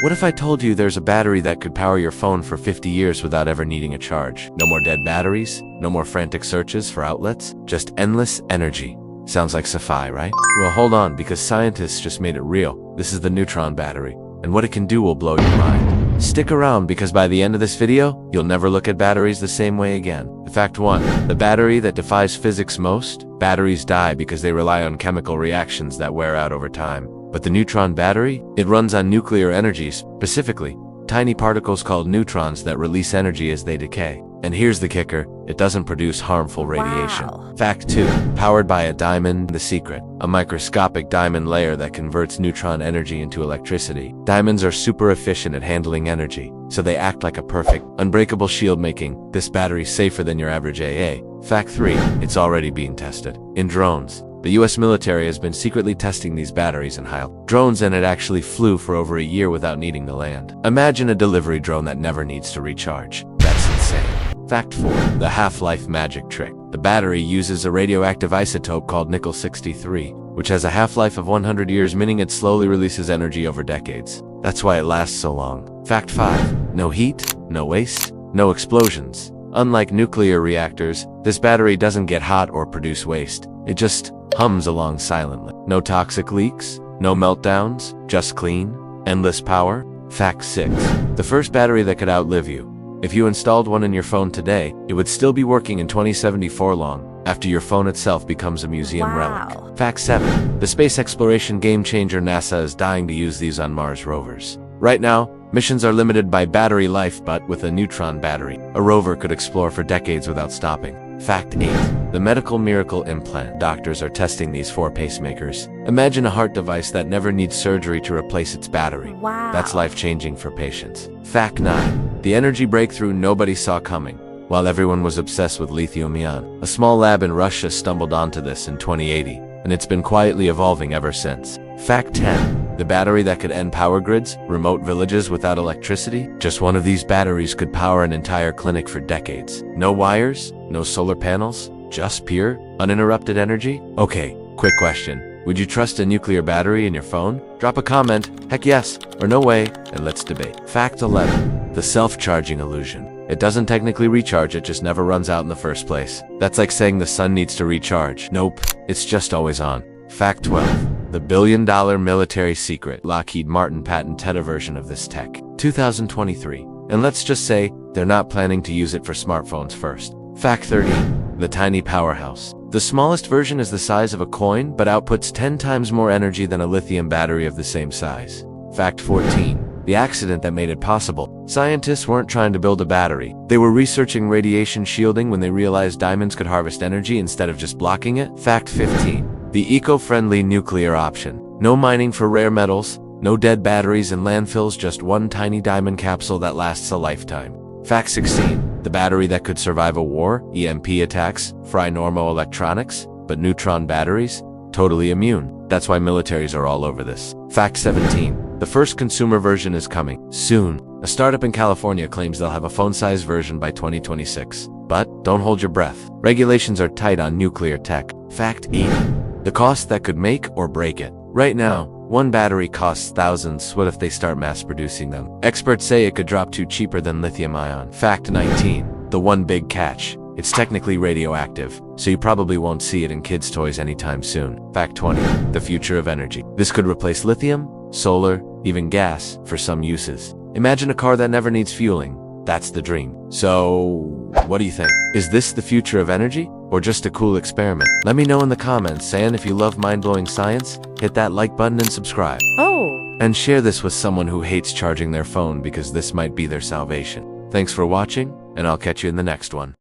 What if I told you there's a battery that could power your phone for 50 years without ever needing a charge? No more dead batteries, no more frantic searches for outlets, just endless energy. Sounds like sci-fi, right? Well, hold on, because scientists just made it real. This is the neutron battery, and what it can do will blow your mind. Stick around, because by the end of this video, you'll never look at batteries the same way again. Fact 1. The battery that defies physics most? Batteries die because they rely on chemical reactions that wear out over time. But the neutron battery? It runs on nuclear energy, specifically tiny particles called neutrons that release energy as they decay. And here's the kicker, it doesn't produce harmful radiation. Wow. Fact 2. Powered by a diamond. The secret. A microscopic diamond layer that converts neutron energy into electricity. Diamonds are super efficient at handling energy, so they act like a perfect, unbreakable shield, making this battery safer than your average AA. Fact 3. It's already being tested. In drones. The US military has been secretly testing these batteries in drones, and it actually flew for over a year without needing to land. Imagine a delivery drone that never needs to recharge. That's insane. Fact 4. The half-life magic trick. The battery uses a radioactive isotope called nickel-63, which has a half-life of 100 years, meaning it slowly releases energy over decades. That's why it lasts so long. Fact 5. No heat, no waste, no explosions. Unlike nuclear reactors, this battery doesn't get hot or produce waste. It just hums along silently. No toxic leaks, no meltdowns, just clean, endless power. Fact 6. The first battery that could outlive you. If you installed one in your phone today, it would still be working in 2074 long, after your phone itself becomes a museum relic. Fact 7. The space exploration game changer. NASA is dying to use these on Mars rovers. Right now, missions are limited by battery life, but with a neutron battery, a rover could explore for decades without stopping. Fact 8. The medical miracle implant. Doctors are testing these 4 pacemakers. Imagine a heart device that never needs surgery to replace its battery. Wow. That's life-changing for patients. Fact 9. The energy breakthrough nobody saw coming. While everyone was obsessed with lithium-ion, a small lab in Russia stumbled onto this in 2080, and it's been quietly evolving ever since. Fact 10. The battery that could end power grids, remote villages without electricity? Just one of these batteries could power an entire clinic for decades. No wires, no solar panels, just pure, uninterrupted energy? Okay, quick question. Would you trust a nuclear battery in your phone? Drop a comment, heck yes, or no way, and let's debate. Fact 11. The self-charging illusion. It doesn't technically recharge, it just never runs out in the first place. That's like saying the sun needs to recharge. Nope, it's just always on. Fact 12. The billion-dollar military secret. Lockheed Martin patented a version of this tech. 2023. And let's just say, they're not planning to use it for smartphones first. Fact 13. The tiny powerhouse. The smallest version is the size of a coin, but outputs 10 times more energy than a lithium battery of the same size. Fact 14. The accident that made it possible. Scientists weren't trying to build a battery. They were researching radiation shielding when they realized diamonds could harvest energy instead of just blocking it. Fact 15. The eco-friendly nuclear option. No mining for rare metals, no dead batteries in landfills, just one tiny diamond capsule that lasts a lifetime. Fact 16. The battery that could survive a war, EMP attacks, fry normal electronics, but neutron batteries? Totally immune. That's why militaries are all over this. Fact 17. The first consumer version is coming soon. A startup in California claims they'll have a phone-sized version by 2026. But don't hold your breath. Regulations are tight on nuclear tech. Fact 80. The cost that could make or break it. Right now, one battery costs thousands. What if they start mass-producing them? Experts say it could drop to cheaper than lithium-ion. Fact 19. The one big catch. It's technically radioactive, so you probably won't see it in kids' toys anytime soon. Fact 20. The future of energy. This could replace lithium, solar, even gas, for some uses. Imagine a car that never needs fueling. That's the dream. So, what do you think? Is this the future of energy? Or just a cool experiment? Let me know in the comments, and if you love mind-blowing science, hit that like button and subscribe. Oh. And share this with someone who hates charging their phone, because this might be their salvation. Thanks for watching, and I'll catch you in the next one.